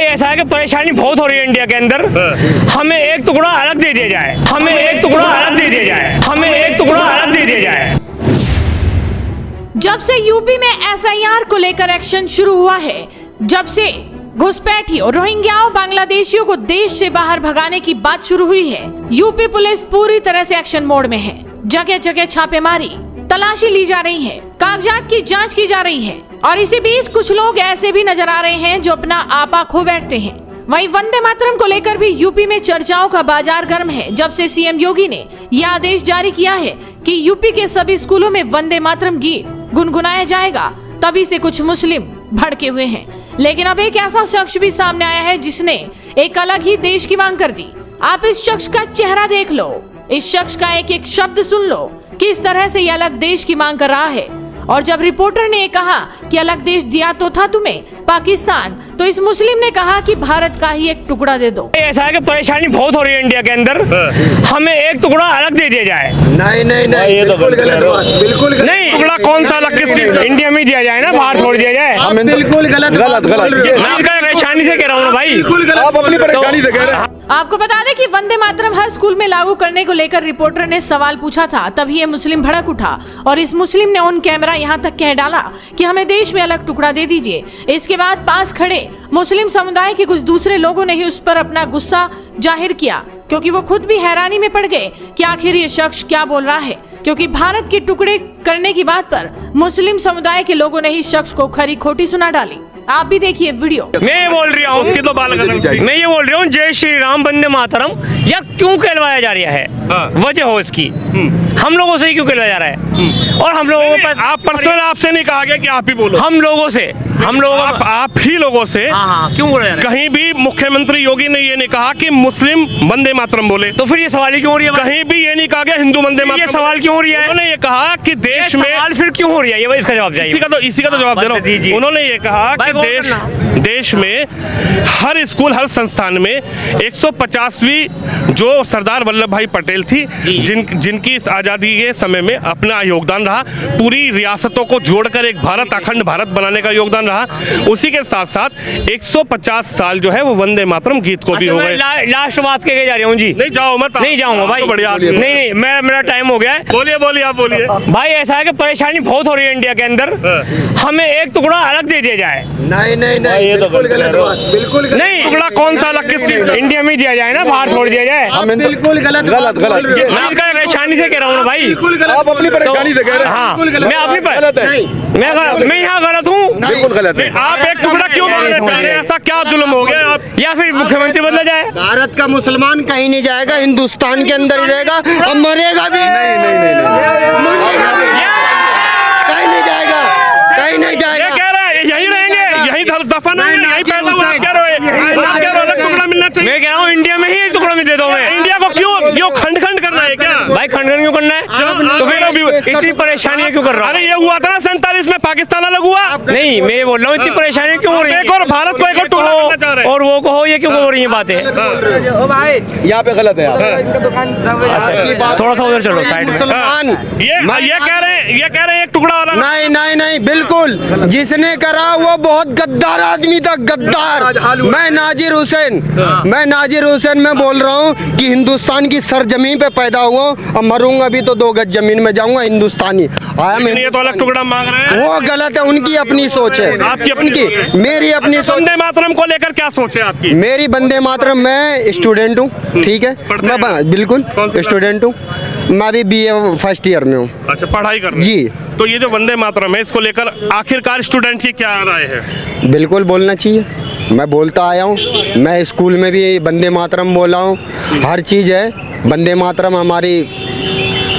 ऐसा है कि परेशानी बहुत हो रही है इंडिया के अंदर। हमें एक टुकड़ा अलग दे दिया जाए, हमें एक टुकड़ा अलग दे दिया जाए, हमें एक टुकड़ा अलग दे दिया जाए। जब से यूपी में एसआईआर को लेकर एक्शन शुरू हुआ है, जब से घुसपैठियों, रोहिंग्याओं, बांग्लादेशियों को देश से बाहर भगाने की बात शुरू हुई है, यूपी पुलिस पूरी तरह से एक्शन मोड में है। जगह जगह छापेमारी, तलाशी ली जा रही है, कागजात की जांच की जा रही है और इसी बीच कुछ लोग ऐसे भी नजर आ रहे हैं जो अपना आपा खो बैठते हैं। वहीं वंदे मातरम को लेकर भी यूपी में चर्चाओं का बाजार गर्म है। जब से सीएम योगी ने यह आदेश जारी किया है कि यूपी के सभी स्कूलों में वंदे मातरम गीत गुनगुनाया जाएगा, तभी से कुछ मुस्लिम भड़के हुए हैं। लेकिन अब एक ऐसा शख्स भी सामने आया है जिसने एक अलग ही देश की मांग कर दी। आप इस शख्स का चेहरा देख लो, इस शख्स का एक एक शब्द सुन लो, किस तरह से ये अलग देश की मांग कर रहा है। और जब रिपोर्टर ने कहा कि अलग देश दिया तो था तुम्हें पाकिस्तान, तो इस मुस्लिम ने कहा कि भारत का ही एक टुकड़ा दे दो। ऐसा है कि परेशानी बहुत हो रही है इंडिया के अंदर। हमें एक टुकड़ा अलग दे दिया जाए। नहीं नहीं नहीं, बिल्कुल गलत बात, बिल्कुल गलत। नहीं, टुकड़ा कौन सा अलग किस चीज इंडिया में दिया जाए ना, बाहर छोड़ दिया जाए। बिल्कुल गलत गलत मैं परेशानी से कह रहा हूँ ना भाई, आप अपनी परेशानी से कह रहे हैं। आपको बता दें कि वंदे मातरम हर स्कूल में लागू करने को लेकर रिपोर्टर ने सवाल पूछा था, तभी ये मुस्लिम भड़क उठा और इस मुस्लिम ने ऑन कैमरा यहाँ तक कह डाला कि हमें देश में अलग टुकड़ा दे दीजिए। इसके बाद पास खड़े मुस्लिम समुदाय के कुछ दूसरे लोगों ने ही उस पर अपना गुस्सा जाहिर किया, क्योंकि वो खुद भी हैरानी में पड़ गए कि आखिर ये शख्स क्या बोल रहा है। क्योंकि भारत के टुकड़े करने की बात पर मुस्लिम समुदाय के लोगों ने ही शख्स को खरी खोटी सुना डाली। आप भी देखिए वीडियो। मैं ये बोल रहा हूँ, मैं ये बोल रहा हूँ, जय श्री राम वंदे मातरम या क्यों कहलवाया जा रहा है, वजह हो इसकी। हम लोगों से ही क्यों कहलवाया जा रहा है? और हम लोगों को आप पर्सनल आपसे नहीं कहा गया कि आप ही बोलो, हम लोगों से, हम लोगों आप ही लोगों से क्यों बोला जा रहा है? कहीं भी मुख्यमंत्री योगी ने ये नहीं कहा कि मुस्लिम वंदे मातरम बोले, तो फिर ये सवाल ही क्यों हो रही है? कहीं भी ये नहीं कहा गया हिंदू वंदे मातरम। ये सवाल क्यों हो रही है? उन्होंने ये कहा कि देश में सवाल फिर क्यों हो रही है, ये इसका जवाब चाहिए। इसी का तो जवाब दे रहा हूँ। उन्होंने ये कहा कि देश में हर स्कूल, हर संस्थान में 150वीं जो सरदार वल्लभ भाई पटेल थी, जिनकी इस आज़ादी के समय में अपना योगदान रहा, पूरी रियासतों को जोड़कर एक भारत, अखंड भारत बनाने का योगदान रहा, उसी के साथ साथ 150 साल जो है वो वंदे मातरम गीत को भी हो गए। लास्ट बात कह के जा रहा हूँ जी। नहीं जाओ मत, नहीं जाऊंगा भाई, बढ़िया। नहीं, मेरा टाइम हो गया है। बोलिए आप बोलिए भाई। ऐसा है कि परेशानी बहुत हो रही है इंडिया के अंदर। हमें एक टुकड़ा अलग दे दिया जाए। नहीं नहीं नहीं, बिल्कुल गलत बात, बिल्कुल गलत। नहीं, टुकड़ा कौन सा अलग किस चीज इंडिया में दिया जाए ना, बाहर छोड़ दिया जाए। बिल्कुल गलत गलत गलत। मैं इसका परेशानी से कह रहा हूँ ना भाई, आप अपनी परेशानी से कह रहे हैं। हाँ, मैं अपनी मैं यहाँ गलत हूँ, बिल्कुल गलत है। आप एक टुकड़ा क्यों मांगना चाह रहे हैं? ऐसा क्या जुल्म हो गया आप? या फिर मुख्यमंत्री बदला जाए? भारत का मुसलमान कहीं नहीं जाएगा, हिंदुस्तान के अंदर ही रहेगा और मरेगा भी। कहीं नहीं जाएगा, कहीं नहीं जाएगा। ये कह रहा है यहीं रहेंगे, यहीं दफन होंगे, यहीं पैदा हुए। आप कह रहे हो अलग टुकड़ा मिलना चाहिए। मैं कह रहा हूँ इंडिया में ही टुकड़ा में दे दो। मैं इंडिया को क्यों खंड खंड करना है क्या? भाई खंड क्यों करना है? तो फिर इतनी परेशानियां क्यों कर रहा है? अरे ये हुआ था ना 47 में, पाकिस्तान अलग हुआ। नहीं, मैं बोल रहा हूँ इतनी परेशानियां क्यों हो रही है? एक और भारत को एक और टुकड़ा करना चाह रहे हैं। और वो कहो, ये क्यों हो रही है बातें? यहाँ पे गलत है थोड़ा सा उधर चलो साइड में। मुसलमान ये कह रहे हैं एक टुकड़ा वाला। नहीं नहीं नहीं, बिल्कुल जिसने करा वो बहुत गद्दार आदमी था, गद्दार। मैं नाजिर हुसैन मैं बोल रहा हूँ कि हिंदुस्तान की सरजमीन पे पैदा हुआ और मरूंगा भी तो 2 गज जमीन में जाऊंगा, हिंदुस्तानी आया। ये तो अलग टुकड़ा मांग रहे हैं, वो गलत है, उनकी अपनी सोच है। आपकी अपनी, मेरी अपनी सोच। वंदे मातरम को लेकर क्या सोच है आपकी? मेरी वंदे मातरम, मैं स्टूडेंट हूँ, ठीक है, मैं बिल्कुल स्टूडेंट हूँ, मैं अभी BA फर्स्ट ईयर में हूँ। अच्छा, पढ़ाई कर रहे हैं जी। तो ये जो वंदे मातरम है, इसको लेकर आखिरकार स्टूडेंट की क्या राय है? बिल्कुल बोलना चाहिए, मैं बोलता आया हूँ, मैं स्कूल में भी वंदे मातरम बोला हूँ, हर चीज़ है, वंदे मातरम हमारी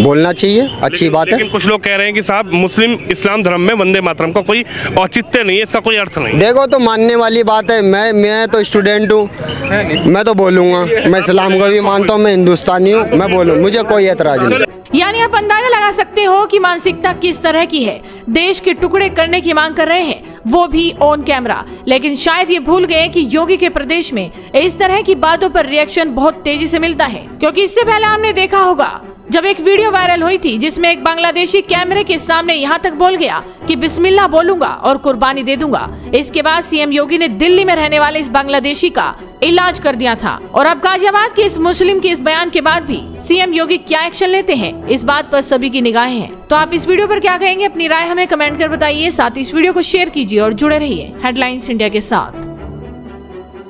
बोलना चाहिए, अच्छी बात है। लेकिन कुछ लोग कह रहे हैं कि साहब मुस्लिम इस्लाम धर्म में वंदे मातरम का कोई औचित्य नहीं है, इसका कोई अर्थ नहीं। देखो, तो मानने वाली बात है, मैं तो स्टूडेंट हूँ, मैं तो बोलूँगा, मैं इस्लाम को भी मानता हूँ, मैं हिंदुस्तानी हूँ, मैं बोलूँ, मुझे कोई एतराज नहीं। यानी आप अंदाजा लगा सकते हो कि मानसिकता किस तरह की है। देश के टुकड़े करने की मांग कर रहे हैं, वो भी ऑन कैमरा। लेकिन शायद ये भूल गए कि योगी के प्रदेश में इस तरह की बातों पर रिएक्शन बहुत तेजी से मिलता है, क्योंकि इससे पहले हमने देखा होगा जब एक वीडियो वायरल हुई थी जिसमें एक बांग्लादेशी कैमरे के सामने यहाँ तक बोल गया कि बिस्मिल्लाह बोलूंगा और कुर्बानी दे दूंगा। इसके बाद सीएम योगी ने दिल्ली में रहने वाले इस बांग्लादेशी का इलाज कर दिया था। और अब गाजियाबाद के इस मुस्लिम के इस बयान के बाद भी सीएम योगी क्या एक्शन लेते हैं, इस बात पर सभी की निगाहें हैं। तो आप इस वीडियो पर क्या कहेंगे, अपनी राय हमें कमेंट कर बताइए। साथ ही इस वीडियो को शेयर कीजिए और जुड़े रहिए हेडलाइंस इंडिया के साथ।